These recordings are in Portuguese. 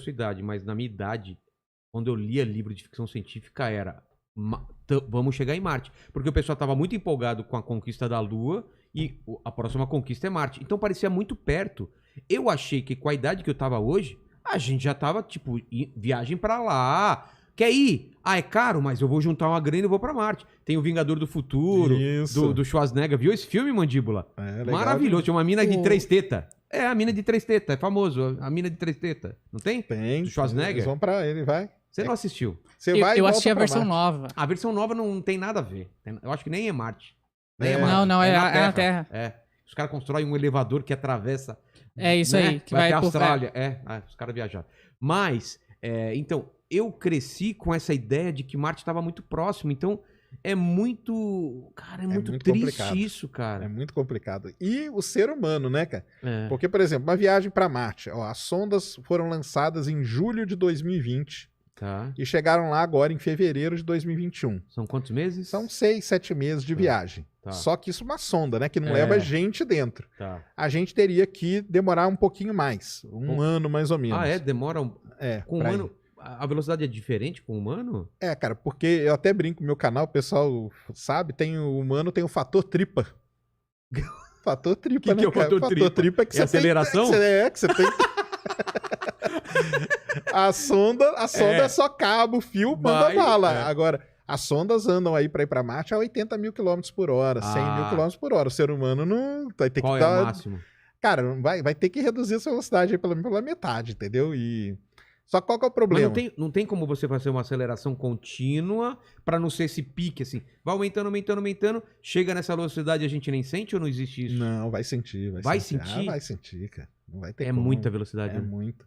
sua idade, mas na minha idade, quando eu lia livro de ficção científica, era vamos chegar em Marte. Porque o pessoal tava muito empolgado com a conquista da Lua e a próxima conquista é Marte. Então parecia muito perto. Eu achei que com a idade que eu tava hoje, a gente já tava, tipo, viagem pra lá. Quer ir? Ah, é caro, mas eu vou juntar uma grana e vou pra Marte. Tem o Vingador do Futuro, do Schwarzenegger. Viu esse filme, Mandíbula? É, maravilhoso. Tinha uma mina de 3 tetas. É, a mina de 3 tetas. É famoso. A mina de 3 tetas. Não tem? Tem. Do Schwarzenegger? Eles vão pra ele, vai. Você não assistiu? Você vai eu assisti a versão nova. A versão nova não tem nada a ver. Eu acho que nem é Marte. Nem É. é Marte. Não, é na na Terra. É. Os caras constroem um elevador que atravessa... É isso né? aí. Que vai vai até a pro Austrália. Os caras viajaram. Mas, então, eu cresci com essa ideia de que Marte estava muito próximo. Então, é muito... Cara, é muito triste complicado. isso, cara. É muito complicado. E o ser humano, né, cara? É. Porque, por exemplo, uma viagem para Marte. Ó, as sondas foram lançadas em julho de 2020 Tá. e chegaram lá agora em fevereiro de 2021. São quantos meses? São 6, 7 meses de viagem. Tá. Só que isso é uma sonda, né? Que não leva gente dentro. Tá. A gente teria que demorar um pouquinho mais. Um ano, mais ou menos. Ah, é? Demora um... É, Com pra humano... A velocidade é diferente com o humano? É, cara, porque eu até brinco no meu canal, o pessoal sabe, o humano tem o fator tripa. Fator tripa, Que né, é o cara? fator tripa? Tripa é que É aceleração? Que você tem... A sonda é só cabo, fio, manda bala. Agora, as sondas andam aí pra ir pra Marte a 80 mil km por hora, 100 mil km por hora. O ser humano não vai ter Qual que é o máximo? Cara, vai ter que reduzir essa velocidade aí pela metade, entendeu? Só qual que é o problema? Mas não tem como você fazer uma aceleração contínua pra não ser esse pique, assim. Vai aumentando, aumentando, aumentando. Chega nessa velocidade e a gente nem sente ou não existe isso? Não, vai sentir. Vai sentir? Vai sentir, cara. Não vai ter É como. muita velocidade. É né? muito.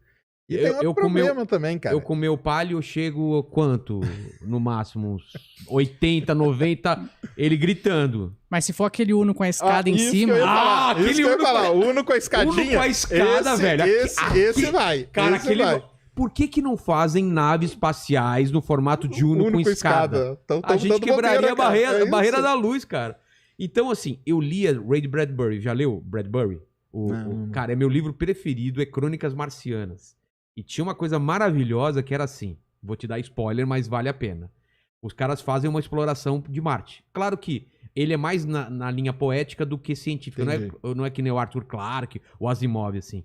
E tem outro problema também, cara. Eu com meu Palio chego quanto? No máximo, uns 80, 90, ele gritando. Mas se for aquele Uno com a escada em isso cima... que eu ia falar. aquele Isso que eu ia Uno falar. Uno com a escadinha. Uno com a escada, velho. Esse vai. Cara, esse aquele... vai. Por que não fazem naves espaciais no formato de Uno com escada? A gente quebraria a barreira da luz, cara. Então, assim, eu lia Ray Bradbury. Já leu Bradbury? Cara, é meu livro preferido, é Crônicas Marcianas. E tinha uma coisa maravilhosa que era assim, vou te dar spoiler, mas vale a pena. Os caras fazem uma exploração de Marte. Claro que ele é mais na linha poética do que científica. Não é que nem o Arthur Clarke, o Asimov, assim.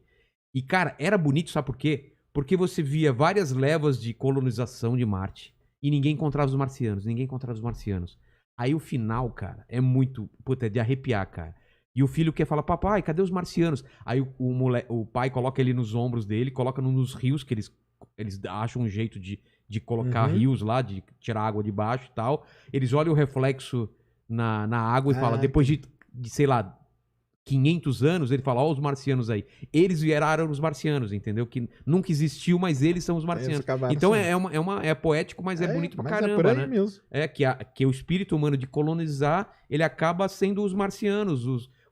E, cara, era bonito, sabe por quê? Porque você via várias levas de colonização de Marte e ninguém encontrava os marcianos. Aí o final, cara, é muito... Puta, é de arrepiar, cara. E o filho quer falar, papai, cadê os marcianos? Aí o pai coloca ele nos ombros dele, coloca nos rios, que eles acham um jeito de colocar rios lá, de tirar água de baixo e tal. Eles olham o reflexo na água e falam, depois de, sei lá, 500 anos, ele fala, ó os marcianos aí. Eles viraram os marcianos, entendeu? Que nunca existiu, mas eles são os marcianos. Então é poético, mas é bonito pra caramba, né? Mesmo. Que o espírito humano de colonizar, ele acaba sendo os marcianos,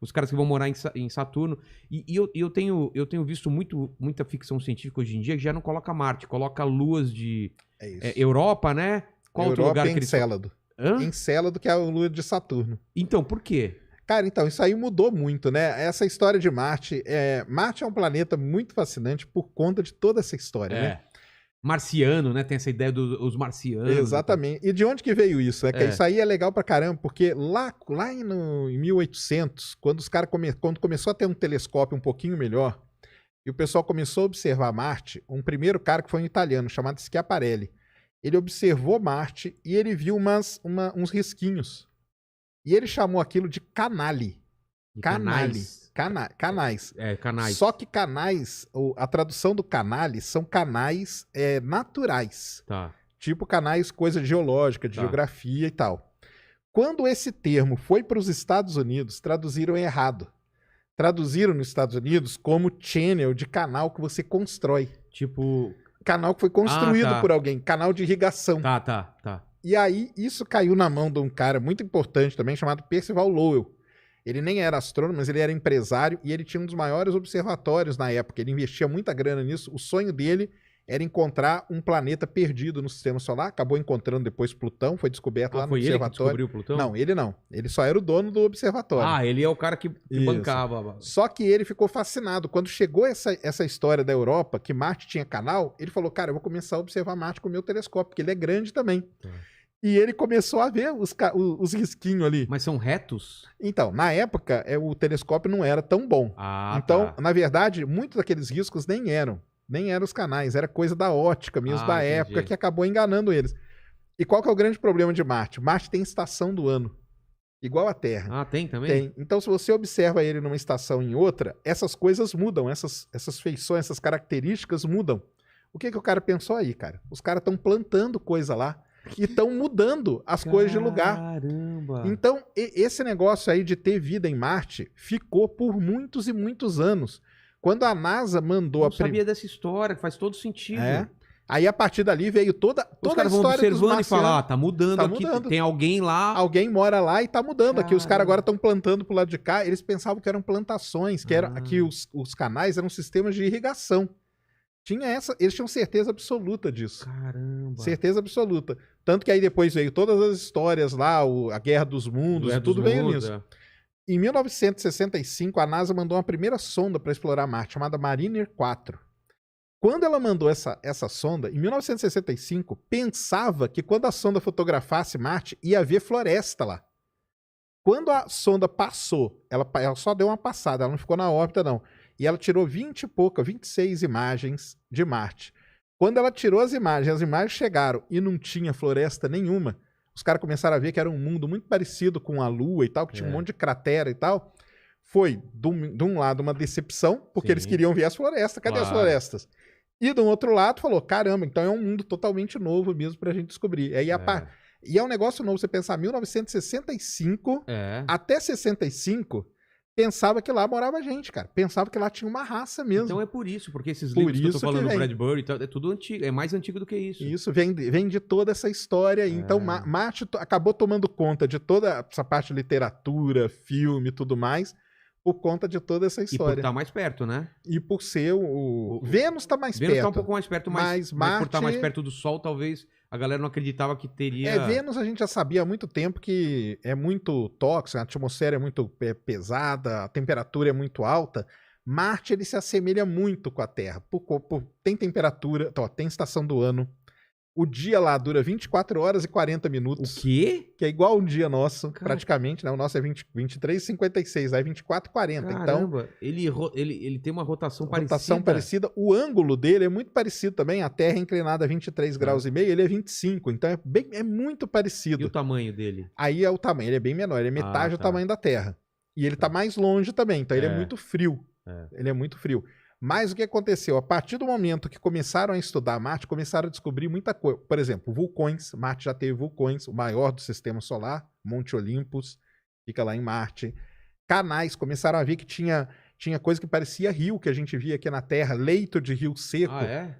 os caras que vão morar em Saturno. E eu tenho visto muita ficção científica hoje em dia que já não coloca Marte, coloca luas de Europa, né? Qual outro lugar que eles... Encélado. Encélado, que é a lua de Saturno. Então, por quê? Cara, então, isso aí mudou muito, né? Essa história de Marte... Marte é um planeta muito fascinante por conta de toda essa história, né? Marciano, né? Tem essa ideia dos marcianos. Exatamente. E de onde que veio isso? Que isso aí é legal pra caramba, porque lá em 1800, quando quando começou a ter um telescópio um pouquinho melhor, e o pessoal começou a observar Marte, um primeiro cara que foi um italiano, chamado Schiaparelli, ele observou Marte e ele viu uns risquinhos. E ele chamou aquilo de canali. Canais. Canais. Só que canais, a tradução do canale são canais naturais. Tá. Tipo canais, coisa geológica, de geografia e tal. Quando esse termo foi para os Estados Unidos, traduziram errado. Traduziram nos Estados Unidos como channel de canal que você constrói. Tipo... Canal que foi construído por alguém. Canal de irrigação. Tá. E aí, isso caiu na mão de um cara muito importante também, chamado Percival Lowell. Ele nem era astrônomo, mas ele era empresário e ele tinha um dos maiores observatórios na época. Ele investia muita grana nisso. O sonho dele era encontrar um planeta perdido no sistema solar. Acabou encontrando depois Plutão, foi descoberto lá no observatório. Ele que descobriu Plutão? Não, ele não. Ele só era o dono do observatório. Ah, ele é o cara que bancava. Só que ele ficou fascinado. Quando chegou essa história da Europa, que Marte tinha canal, ele falou, cara, eu vou começar a observar Marte com o meu telescópio, porque ele é grande também. E ele começou a ver os risquinhos ali. Mas são retos? Então, na época, o telescópio não era tão bom. Então, na verdade, muitos daqueles riscos nem eram os canais, era coisa da ótica mesmo, da época, que acabou enganando eles. E qual que é o grande problema de Marte? Marte tem estação do ano, igual a Terra. Ah, tem também? Tem. Então, se você observa ele numa estação e em outra, essas coisas mudam, essas feições, essas características mudam. O que o cara pensou aí, cara? Os caras estão plantando coisa lá e estão mudando as coisas de lugar. Caramba! Então, esse negócio aí de ter vida em Marte ficou por muitos e muitos anos. Quando a NASA mandou Eu sabia dessa história, faz todo sentido. Aí, a partir dali, veio toda os caras a história vão observando e falar, tá mudando aqui, tem alguém lá. Alguém mora lá e tá mudando aqui. Os caras agora estão plantando pro lado de cá. Eles pensavam que eram plantações, que os canais eram sistemas de irrigação. Eles tinham certeza absoluta disso. Caramba. Certeza absoluta. Tanto que aí depois veio todas as histórias lá, a Guerra dos Mundos, tudo veio nisso. Em 1965, a NASA mandou uma primeira sonda para explorar Marte, chamada Mariner 4. Quando ela mandou essa sonda, em 1965, pensava que quando a sonda fotografasse Marte, ia haver floresta lá. Quando a sonda passou, ela só deu uma passada, ela não ficou na órbita, não. E ela tirou 26 imagens de Marte. Quando ela tirou as imagens chegaram e não tinha floresta nenhuma, os caras começaram a ver que era um mundo muito parecido com a Lua e tal, que tinha um monte de cratera e tal. Foi, de um lado, uma decepção, porque eles queriam ver as florestas. Cadê as florestas? E do outro lado, falou, caramba, então é um mundo totalmente novo mesmo pra gente descobrir. E é um negócio novo, você pensar, 1965 até 65... pensava que lá morava gente, cara. Pensava que lá tinha uma raça mesmo. Então é por isso, porque esses livros que eu tô falando, Bradbury e tal, é tudo antigo, é mais antigo do que isso. Isso, vem de toda essa história aí. Então, Marte acabou tomando conta de toda essa parte de literatura, filme e tudo mais, por conta de toda essa história. E por estar mais perto, né? E por ser Vênus tá mais perto. Vênus tá um pouco mais perto, mas Marte... por estar mais perto do Sol, talvez a galera não acreditava que teria... Vênus a gente já sabia há muito tempo que é muito tóxico, a atmosfera é muito pesada, a temperatura é muito alta. Marte, ele se assemelha muito com a Terra. Tem temperatura, tem estação do ano. O dia lá dura 24 horas e 40 minutos. O quê? Que é igual um dia nosso, praticamente, né? O nosso é 23,56, aí 24,40. Caramba, então, ele tem uma rotação parecida. O ângulo dele é muito parecido também. A Terra é inclinada a 23 graus e meio, ele é 25. Então é muito parecido. E o tamanho dele? Aí é o tamanho, ele é bem menor, ele é metade do tamanho da Terra. E ele tá mais longe também, então ele é muito frio. Ele é muito frio. Mas o que aconteceu? A partir do momento que começaram a estudar Marte, começaram a descobrir muita coisa. Por exemplo, vulcões. Marte já teve vulcões, o maior do sistema solar, Monte Olympus, fica lá em Marte. Canais, começaram a ver que tinha coisa que parecia rio, que a gente via aqui na Terra, leito de rio seco.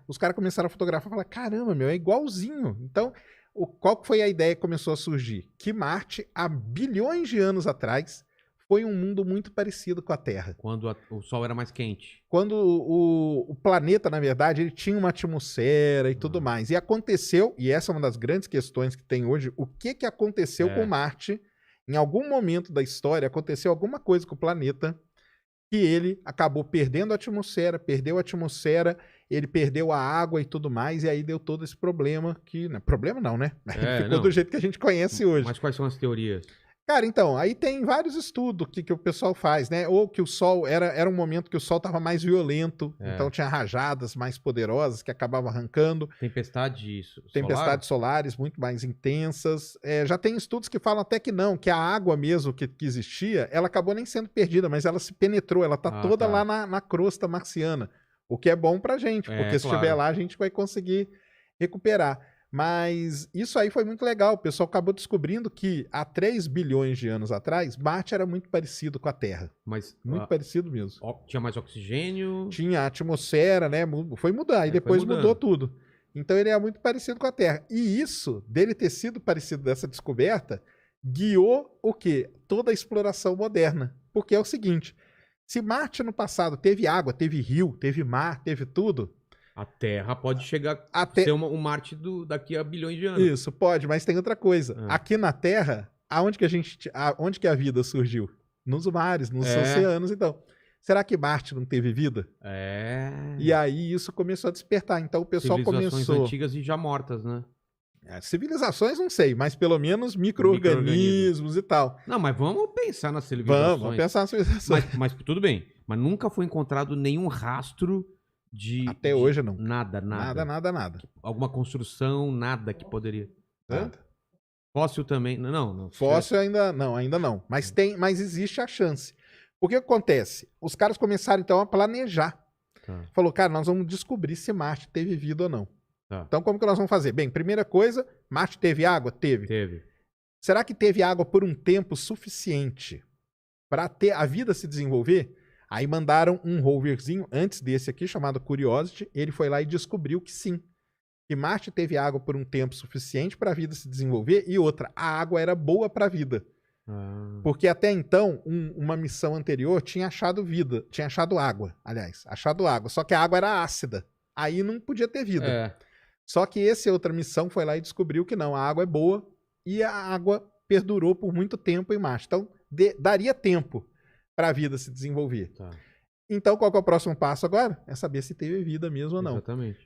Os caras começaram a fotografar e falaram, caramba, é igualzinho. Então, qual foi a ideia que começou a surgir? Que Marte, há bilhões de anos atrás, foi um mundo muito parecido com a Terra. Quando o Sol era mais quente. Quando o planeta, na verdade, ele tinha uma atmosfera e tudo mais. E aconteceu, e essa é uma das grandes questões que tem hoje, o que aconteceu com Marte? Em algum momento da história, aconteceu alguma coisa com o planeta que ele acabou perdendo a atmosfera, ele perdeu a água e tudo mais, e aí deu todo esse problema que... Problema não, né? Ficou do jeito que a gente conhece hoje. Mas quais são as teorias? Cara, então, aí tem vários estudos que o pessoal faz, né? Ou que o Sol, era um momento que o Sol estava mais violento, então tinha rajadas mais poderosas que acabavam arrancando. Tempestades solares muito mais intensas. Já tem estudos que falam até que não, que a água mesmo que existia, ela acabou nem sendo perdida, mas ela se penetrou, ela tá toda lá na crosta marciana. O que é bom pra gente, porque se estiver lá a gente vai conseguir recuperar. Mas isso aí foi muito legal. O pessoal acabou descobrindo que há 3 bilhões de anos atrás, Marte era muito parecido com a Terra. Muito parecido mesmo. Tinha mais oxigênio? Tinha a atmosfera, né? Foi mudar. E depois mudou tudo. Então ele é muito parecido com a Terra. E isso, dele ter sido parecido dessa descoberta, guiou o quê? Toda a exploração moderna. Porque é o seguinte, se Marte no passado teve água, teve rio, teve mar, teve tudo... A Terra pode chegar a ser um Marte daqui a bilhões de anos. Isso, pode, mas tem outra coisa. Aqui na Terra, onde que a vida surgiu? Nos mares, nos oceanos, então. Será que Marte não teve vida? E aí isso começou a despertar. Então o pessoal começou... antigas e já mortas, né? Civilizações não sei, mas pelo menos micro-organismos e tal. Não, mas vamos pensar nas civilizações. Vamos pensar nas civilizações. Mas tudo bem. Mas nunca foi encontrado nenhum rastro de... Até hoje não. Nada. Nada. Alguma construção, nada que poderia... Nada. Fóssil também? Não. Fóssil ainda não. Mas existe a chance. O que acontece? Os caras começaram então a planejar. Falou, cara, nós vamos descobrir se Marte teve vida ou não. Então, como que nós vamos fazer? Bem, primeira coisa, Marte teve água? Teve. Será que teve água por um tempo suficiente para ter a vida se desenvolver? Aí mandaram um roverzinho antes desse aqui, chamado Curiosity. Ele foi lá e descobriu que sim. Que Marte teve água por um tempo suficiente para a vida se desenvolver. E outra, a água era boa para a vida. Porque até então, uma missão anterior tinha achado vida. Tinha achado água, aliás. Achado água. Só que a água era ácida. Aí não podia ter vida. Só que essa outra missão foi lá e descobriu que não, a água é boa e a água perdurou por muito tempo em Marte. Então, daria tempo para a vida se desenvolver. Então, qual que é o próximo passo agora? É saber se teve vida mesmo ou não. Exatamente.